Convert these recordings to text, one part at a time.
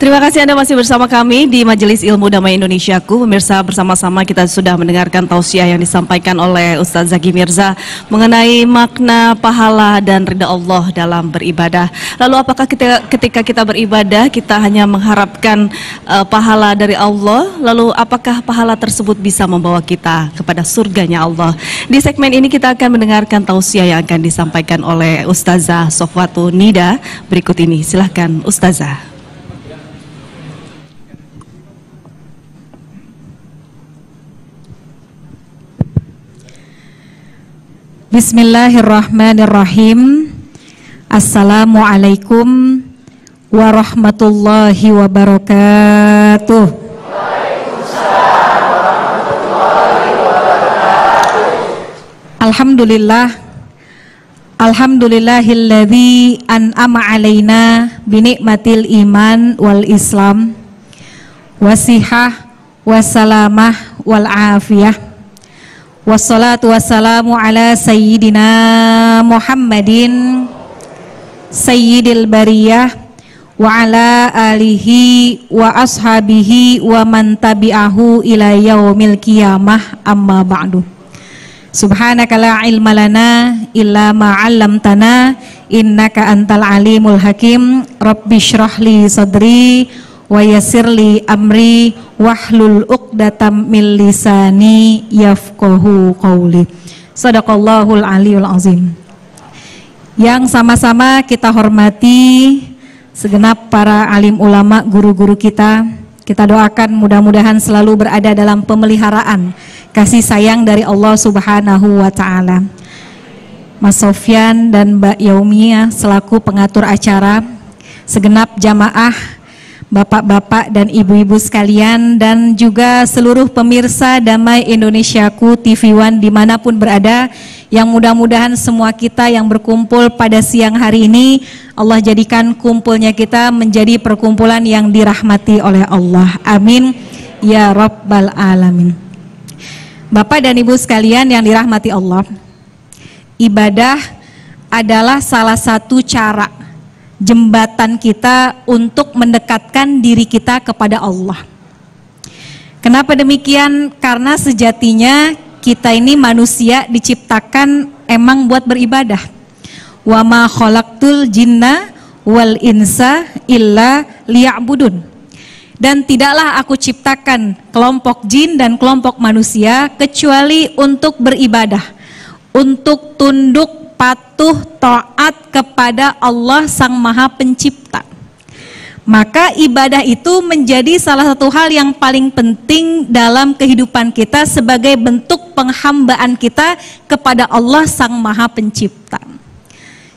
Terima kasih Anda masih bersama kami di Majelis Ilmu Damai Indonesiaku. Pemirsa, bersama-sama kita sudah mendengarkan tausiah yang disampaikan oleh Ustaz Zaki Mirza mengenai makna pahala dan ridha Allah dalam beribadah. Lalu apakah ketika kita beribadah kita hanya mengharapkan pahala dari Allah? Lalu apakah pahala tersebut bisa membawa kita kepada surganya Allah? Di segmen ini kita akan mendengarkan tausiah yang akan disampaikan oleh Ustazah Sofwatu Nida berikut ini. Silahkan Ustazah. Bismillahirrahmanirrahim. Assalamualaikum warahmatullahi wabarakatuh. Alhamdulillah. Alhamdulillahilladzi an'ama alaina binikmatil iman wal islam wasihah wassalamah wal afiyah. Wassalatu wassalamu ala sayyidina Muhammadin sayyidil bariyah wa ala alihi wa ashabihi wa man tabi'ahu ila yaumil qiyamah, amma ba'du. Subhanaka la ilma lana illa ma 'allamtana innaka antal alimul hakim. Rabbi shrah li sadri wa yassirli amri wahlul 'uqdatam min lisani yafqahu qawli. Shadaqallahul aliyul azim. Yang sama-sama kita hormati segenap para alim ulama, guru-guru kita. Kita doakan mudah-mudahan selalu berada dalam pemeliharaan kasih sayang dari Allah Subhanahu wa taala. Mas Sofyan dan Mbak Yaumiyah selaku pengatur acara, segenap jamaah, bapak-bapak dan ibu-ibu sekalian, dan juga seluruh pemirsa Damai Indonesiaku TV One dimanapun berada, yang mudah-mudahan semua kita yang berkumpul pada siang hari ini, Allah jadikan kumpulnya kita menjadi perkumpulan yang dirahmati oleh Allah. Amin ya Rabbal Alamin. Bapak dan ibu sekalian yang dirahmati Allah, ibadah adalah salah satu cara jembatan kita untuk mendekatkan diri kita kepada Allah. Kenapa demikian? Karena sejatinya kita ini manusia diciptakan emang buat beribadah. Wa ma khalaqtul jinna wal insa illa liya'budun. Dan tidaklah aku ciptakan kelompok jin dan kelompok manusia kecuali untuk beribadah, untuk tunduk patuh taat kepada Allah Sang Maha Pencipta. Maka ibadah itu menjadi salah satu hal yang paling penting dalam kehidupan kita sebagai bentuk penghambaan kita kepada Allah Sang Maha Pencipta.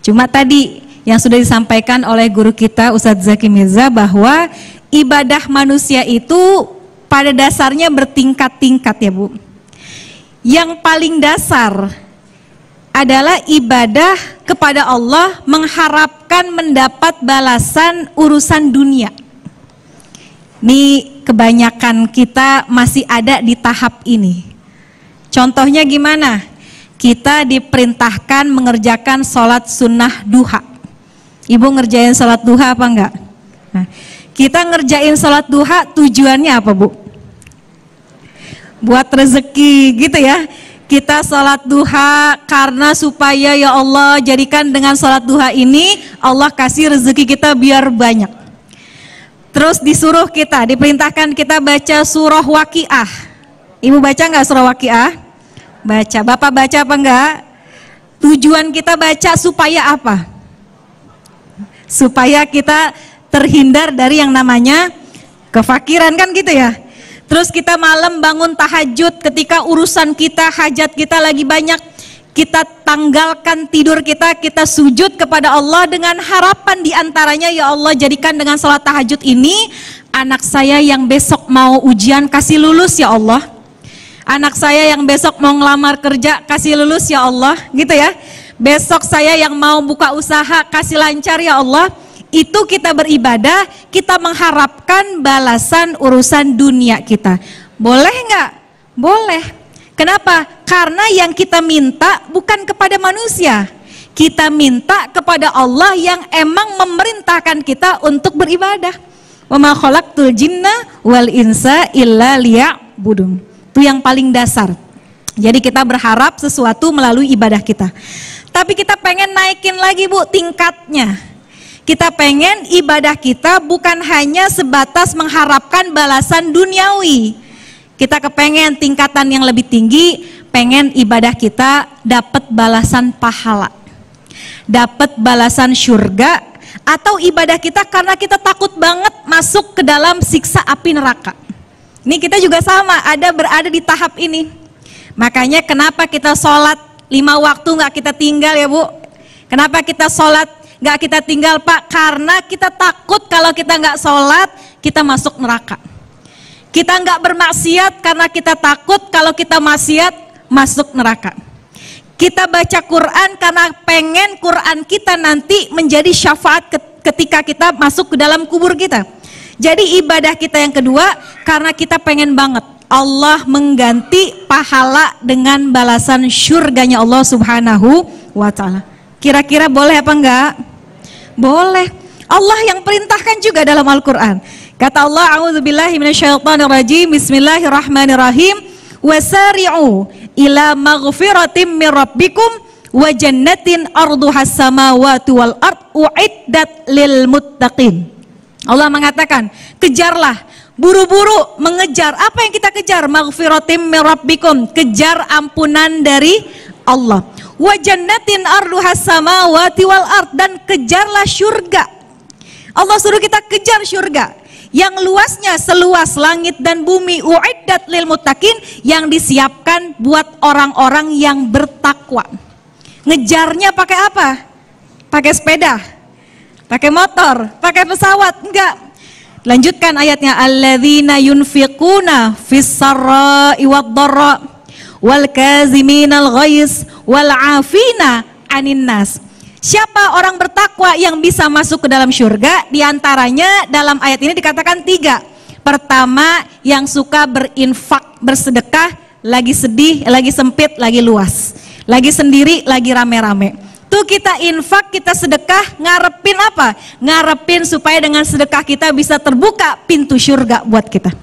Cuma tadi yang sudah disampaikan oleh guru kita Ustaz Zaki Mirza bahwa ibadah manusia itu pada dasarnya bertingkat-tingkat ya Bu. Yang paling dasar adalah ibadah kepada Allah mengharapkan mendapat balasan urusan dunia. Ini kebanyakan kita masih ada di tahap ini. Contohnya gimana? Kita diperintahkan mengerjakan sholat sunnah duha. Ibu ngerjain sholat duha apa enggak? Nah, kita ngerjain sholat duha tujuannya apa Bu? Buat rezeki gitu ya. Kita sholat duha karena supaya ya Allah jadikan dengan sholat duha ini Allah kasih rezeki kita biar banyak. Terus disuruh kita, diperintahkan kita baca surah Waqiah. Ibu baca nggak surah Waqiah? Baca. Bapak baca apa enggak? Tujuan kita baca supaya apa? Supaya kita terhindar dari yang namanya kefakiran, kan gitu ya. Terus kita malam bangun tahajud ketika urusan kita, hajat kita lagi banyak. Kita tanggalkan tidur kita, kita sujud kepada Allah dengan harapan diantaranya, ya Allah jadikan dengan sholat tahajud ini anak saya yang besok mau ujian kasih lulus ya Allah. Anak saya yang besok mau ngelamar kerja kasih lulus ya Allah, gitu ya. Besok saya yang mau buka usaha kasih lancar ya Allah. Itu kita beribadah, kita mengharapkan balasan urusan dunia kita. Boleh nggak? Boleh. Kenapa? Karena yang kita minta bukan kepada manusia. Kita minta kepada Allah yang emang memerintahkan kita untuk beribadah. Wa ma khalaqtul jinna wal insa illa liya'budun. Itu yang paling dasar. Jadi kita berharap sesuatu melalui ibadah kita. Tapi kita pengen naikin lagi Bu tingkatnya. Kita pengen ibadah kita bukan hanya sebatas mengharapkan balasan duniawi. Kita kepengen tingkatan yang lebih tinggi, pengen ibadah kita dapat balasan pahala, dapat balasan surga, atau ibadah kita karena kita takut banget masuk ke dalam siksa api neraka. Ini kita juga sama, berada di tahap ini. Makanya kenapa kita sholat 5 waktu nggak kita tinggal ya Bu? Kenapa kita sholat nggak kita tinggal Pak? Karena kita takut kalau kita nggak sholat kita masuk neraka. Kita nggak bermaksiat karena kita takut kalau kita maksiat masuk neraka. Kita baca Quran karena pengen Quran kita nanti menjadi syafaat ketika kita masuk ke dalam kubur kita. Jadi ibadah kita yang kedua karena kita pengen banget Allah mengganti pahala dengan balasan syurganya Allah Subhanahu wa ta'ala. Kira-kira boleh apa enggak? Boleh. Allah yang perintahkan juga dalam Al-Quran. Kata Allah, a'udzubillahi minasyaitonirrajim, bismillahirrahmanirrahim, wasari'u ila maghfiratim min rabbikum wa jannatin arduhas samawati wal ard uiddat lil muttaqin. Allah mengatakan, kejarlah, buru-buru mengejar. Apa yang kita kejar? Maghfiratim min rabbikum, kejar ampunan dari Allah. Wa jannatin arduhas samawati wal ard, dan kejarlah surga. Allah suruh kita kejar surga yang luasnya seluas langit dan bumi, uiddat lil muttaqin, yang disiapkan buat orang-orang yang bertakwa. Ngejarnya pakai apa? Pakai sepeda, pakai motor, pakai pesawat? Enggak. Lanjutkan ayatnya, alladzina yunfiquna fis sarra'i wad dharra wal kaziminal ghaiz wal 'afina 'anin nas. Siapa orang bertakwa yang bisa masuk ke dalam surga? Di antaranya dalam ayat ini dikatakan 3. Pertama, yang suka berinfak, bersedekah, lagi sedih, lagi sempit, lagi luas, lagi sendiri, lagi rame-rame. Tuh kita infak, kita sedekah, ngarepin apa? Ngarepin supaya dengan sedekah kita bisa terbuka pintu surga buat kita.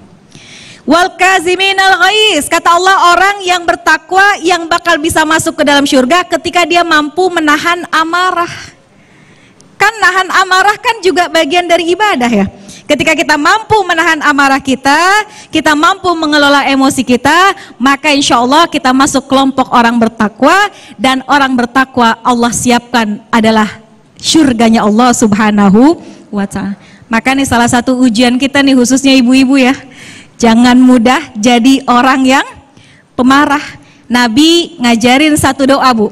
Wal kaziminal ghaiz, kata Allah, orang yang bertakwa yang bakal bisa masuk ke dalam surga ketika dia mampu menahan amarah. Kan nahan amarah kan juga bagian dari ibadah ya. Ketika kita mampu menahan amarah kita mampu mengelola emosi kita, maka insya Allah kita masuk kelompok orang bertakwa. Dan orang bertakwa Allah siapkan adalah surganya Allah Subhanahu wa ta'ala. Maka nih salah satu ujian kita nih, khususnya ibu-ibu ya, jangan mudah jadi orang yang pemarah. Nabi ngajarin satu doa Bu,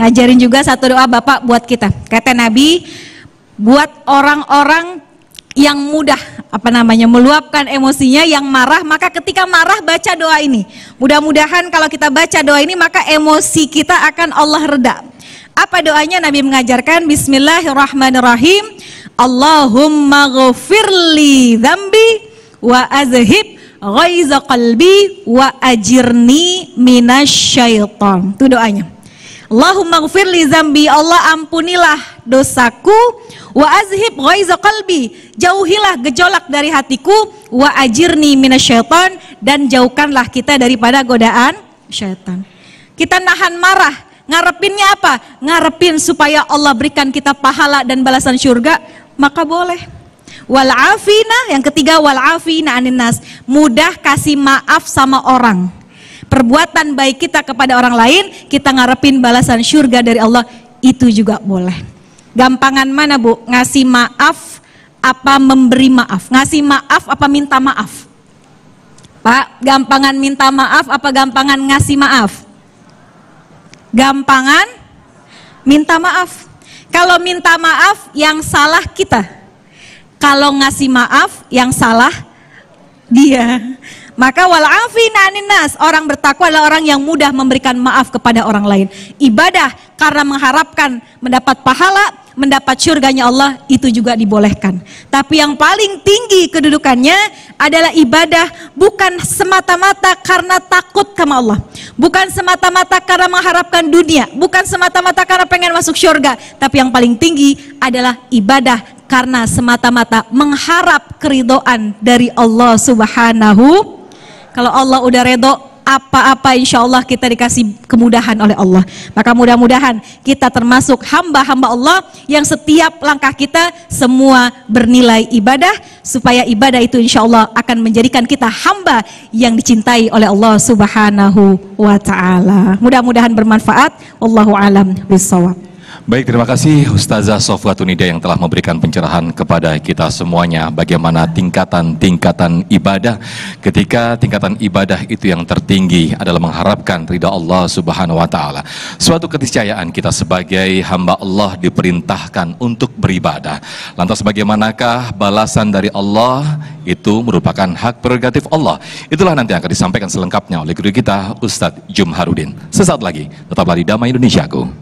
ngajarin juga satu doa Bapak buat kita. Kata Nabi, buat orang-orang yang mudah meluapkan emosinya, yang marah, maka ketika marah baca doa ini. Mudah-mudahan kalau kita baca doa ini maka emosi kita akan Allah reda. Apa doanya? Nabi mengajarkan, bismillahirrahmanirrahim, Allahumma ghafirli dzambi wa azhib ghaiza qalbi wa ajirni minasyaiton. Itu doanya. Allahumma ghafirli dzambi, Allah ampunilah dosaku, wa azhib ghaiza qalbi, jauhilah gejolak dari hatiku, wa ajirni minasyaiton, dan jauhkanlah kita daripada godaan syaitan. Kita nahan marah, ngarepinnya apa? Ngarepin supaya Allah berikan kita pahala dan balasan surga, maka boleh. Wal afina, yang ketiga, wal afina 'anin nas, mudah kasih maaf sama orang. Perbuatan baik kita kepada orang lain, kita ngarepin balasan surga dari Allah, itu juga boleh. Gampangan mana Bu? Ngasih maaf apa memberi maaf? Ngasih maaf apa minta maaf? Pak, gampangan minta maaf apa gampangan ngasih maaf? Gampangan minta maaf. Kalau minta maaf yang salah kita, kalau ngasih maaf yang salah dia. Maka wal afina 'anin nas, orang bertakwa adalah orang yang mudah memberikan maaf kepada orang lain. Ibadah karena mengharapkan mendapat pahala, mendapat surganya Allah, itu juga dibolehkan. Tapi yang paling tinggi kedudukannya adalah ibadah bukan semata-mata karena takut sama Allah, bukan semata-mata karena mengharapkan dunia, bukan semata-mata karena pengen masuk surga, tapi yang paling tinggi adalah ibadah karena semata-mata mengharap keridhaan dari Allah Subhanahu. Kalau Allah udah redho, apa-apa insya Allah kita dikasih kemudahan oleh Allah. Maka mudah-mudahan kita termasuk hamba-hamba Allah yang setiap langkah kita semua bernilai ibadah, supaya ibadah itu insya Allah akan menjadikan kita hamba yang dicintai oleh Allah Subhanahu wa ta'ala. Mudah-mudahan bermanfaat. Wallahu alam bishawab. Baik, terima kasih Ustazah Sofwatunida yang telah memberikan pencerahan kepada kita semuanya bagaimana tingkatan-tingkatan ibadah. Ketika tingkatan ibadah itu yang tertinggi adalah mengharapkan ridha Allah Subhanahu wa taala. Suatu keniscayaan kita sebagai hamba Allah diperintahkan untuk beribadah. Lantas bagaimanakah balasan dari Allah? Itu merupakan hak prerogatif Allah. Itulah nanti yang akan disampaikan selengkapnya oleh guru kita Ustadz Jumharudin. Sesaat lagi, tetaplah di Damai Indonesiaku.